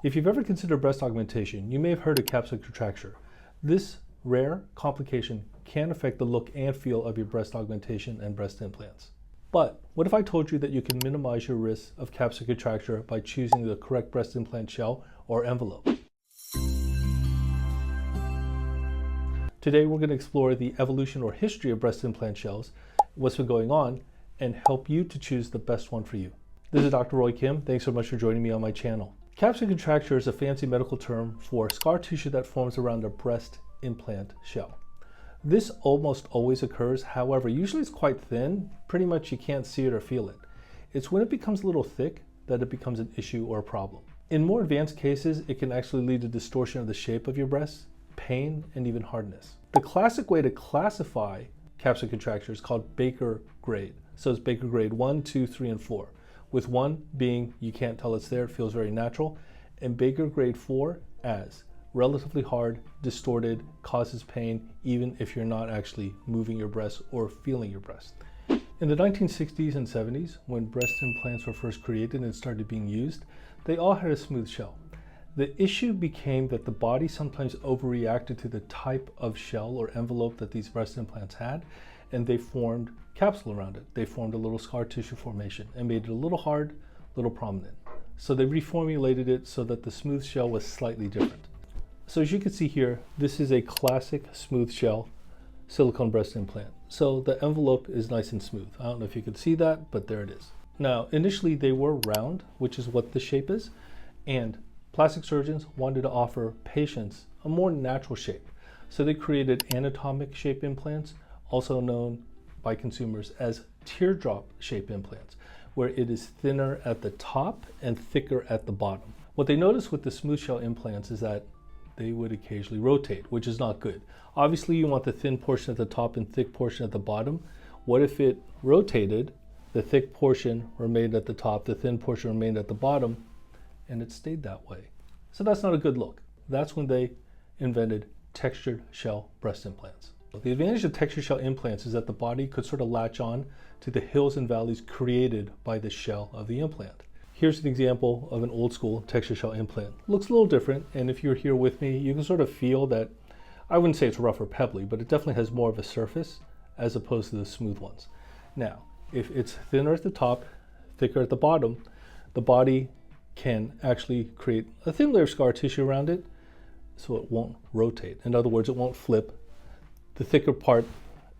If you've ever considered breast augmentation, you may have heard of capsular contracture. This rare complication can affect the look and feel of your breast augmentation and breast implants. But what if I told you that you can minimize your risk of capsular contracture by choosing the correct breast implant shell or envelope? Today we're going to explore the evolution or history of breast implant shells, what's been going on, and help you to choose the best one for you. This is Dr. Roy Kim. Thanks so much for joining me on my channel. Capsular contracture is a fancy medical term for scar tissue that forms around a breast implant shell. This almost always occurs, however, usually it's quite thin, pretty much you can't see it or feel it. It's when it becomes a little thick that it becomes an issue or a problem. In more advanced cases, it can actually lead to distortion of the shape of your breasts, pain, and even hardness. The classic way to classify capsular contracture is called Baker grade. So it's Baker grade 1, 2, 3, and 4. With 1 being you can't tell it's there, it feels very natural, and Baker grade 4 as relatively hard, distorted, causes pain even if you're not actually moving your breast or feeling your breast. In the 1960s and 70s, when breast implants were first created and started being used, they all had a smooth shell. The issue became that the body sometimes overreacted to the type of shell or envelope that these breast implants had, and they formed capsule around it. They formed a little scar tissue formation and made it a little hard, a little prominent. So they reformulated it so that the smooth shell was slightly different. So as you can see here, this is a classic smooth shell silicone breast implant. So the envelope is nice and smooth. I don't know if you can see that, but there it is. Now, initially they were round, which is what the shape is, and plastic surgeons wanted to offer patients a more natural shape. So they created anatomic shape implants, also known by consumers as teardrop shape implants, where it is thinner at the top and thicker at the bottom. What they noticed with the smooth shell implants is that they would occasionally rotate, which is not good. Obviously, you want the thin portion at the top and thick portion at the bottom. What if it rotated, the thick portion remained at the top, the thin portion remained at the bottom, and it stayed that way? So that's not a good look. That's when they invented textured shell breast implants. The advantage of textured shell implants is that the body could sort of latch on to the hills and valleys created by the shell of the implant. Here's an example of an old school textured shell implant. Looks a little different, and if you're here with me, you can sort of feel that, I wouldn't say it's rough or pebbly, but it definitely has more of a surface as opposed to the smooth ones. Now, if it's thinner at the top, thicker at the bottom, the body can actually create a thin layer of scar tissue around it so it won't rotate. In other words, it won't flip. The thicker part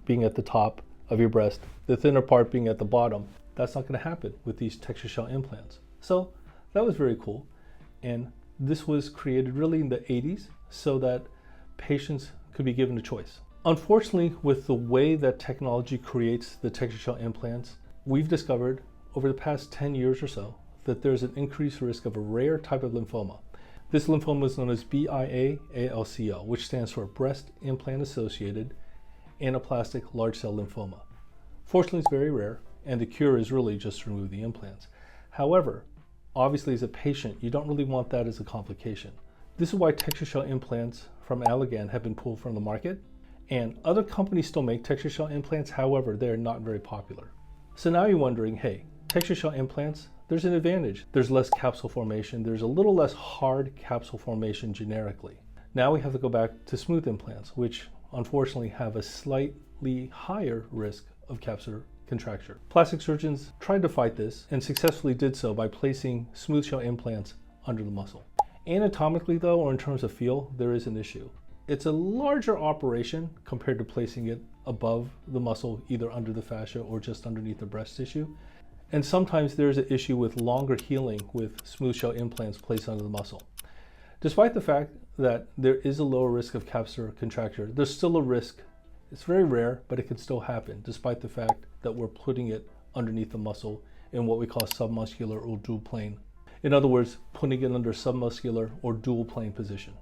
being at the top of your breast, the thinner part being at the bottom. That's not going to happen with these textured shell implants. So that was very cool. And this was created really in the 80s so that patients could be given a choice. Unfortunately, with the way that technology creates the textured shell implants, we've discovered over the past 10 years or so that there's an increased risk of a rare type of lymphoma. This lymphoma is known as BIA-ALCL, which stands for breast implant associated anaplastic large cell lymphoma. Fortunately, it's very rare, and the cure is really just to remove the implants. However, obviously as a patient, you don't really want that as a complication. This is why textured shell implants from Allergan have been pulled from the market, and other companies still make textured shell implants, however, they're not very popular. So now you're wondering, hey, textured shell implants, there's an advantage. There's less capsule formation. There's a little less hard capsule formation generically. Now we have to go back to smooth implants, which unfortunately have a slightly higher risk of capsular contracture. Plastic surgeons tried to fight this and successfully did so by placing smooth shell implants under the muscle. Anatomically though, or in terms of feel, there is an issue. It's a larger operation compared to placing it above the muscle, either under the fascia or just underneath the breast tissue. And sometimes there's an issue with longer healing with smooth shell implants placed under the muscle. Despite the fact that there is a lower risk of capsular contracture, there's still a risk. It's very rare, but it can still happen, despite the fact that we're putting it underneath the muscle in what we call submuscular or dual plane. In other words, putting it under submuscular or dual plane position.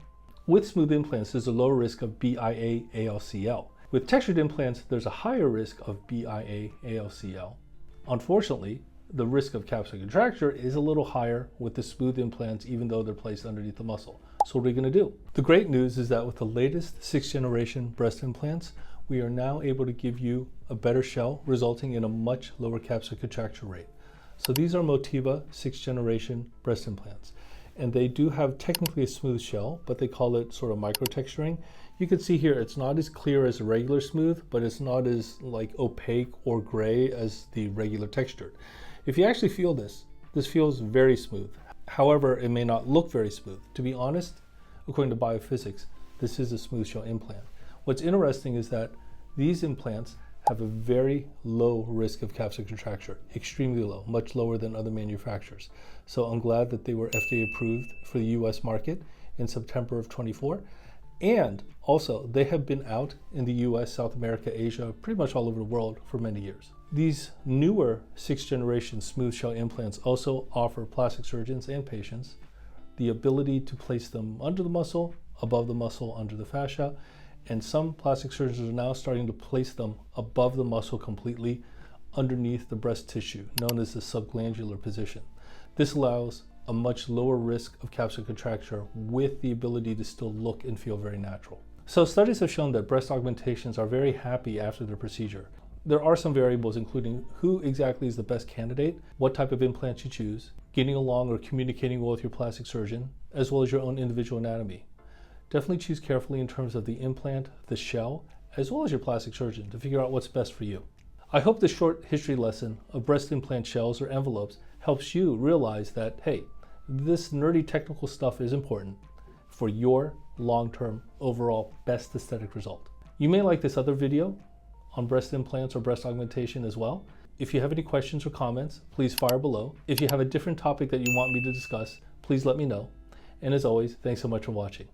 With smooth implants, there's a lower risk of BIA-ALCL. With textured implants, there's a higher risk of BIA-ALCL. Unfortunately, the risk of capsular contracture is a little higher with the smooth implants, even though they're placed underneath the muscle. So what are we going to do? The great news is that with the latest 6th generation breast implants, we are now able to give you a better shell, resulting in a much lower capsular contracture rate. So these are Motiva 6th generation breast implants. and they do have technically a smooth shell, but they call it sort of micro texturing. You can see here it's not as clear as a regular smooth, but it's not as like opaque or gray as the regular textured. If you actually feel this feels very smooth. However, it may not look very smooth. To be honest, according to biophysics, this is a smooth shell implant. What's interesting is that these implants have a very low risk of capsular contracture, extremely low, much lower than other manufacturers. So I'm glad that they were FDA approved for the US market in September of 24. And also, they have been out in the US, South America, Asia, pretty much all over the world for many years. These newer 6th generation smooth shell implants also offer plastic surgeons and patients the ability to place them under the muscle, above the muscle, under the fascia, and some plastic surgeons are now starting to place them above the muscle completely underneath the breast tissue, known as the subglandular position. This allows a much lower risk of capsular contracture with the ability to still look and feel very natural. So studies have shown that breast augmentations are very happy after the procedure. There are some variables, including who exactly is the best candidate, what type of implant you choose, getting along or communicating well with your plastic surgeon, as well as your own individual anatomy. Definitely choose carefully in terms of the implant, the shell, as well as your plastic surgeon to figure out what's best for you. I hope this short history lesson of breast implant shells or envelopes helps you realize that, hey, this nerdy technical stuff is important for your long-term overall best aesthetic result. You may like this other video on breast implants or breast augmentation as well. If you have any questions or comments, please fire below. If you have a different topic that you want me to discuss, please let me know. And as always, thanks so much for watching.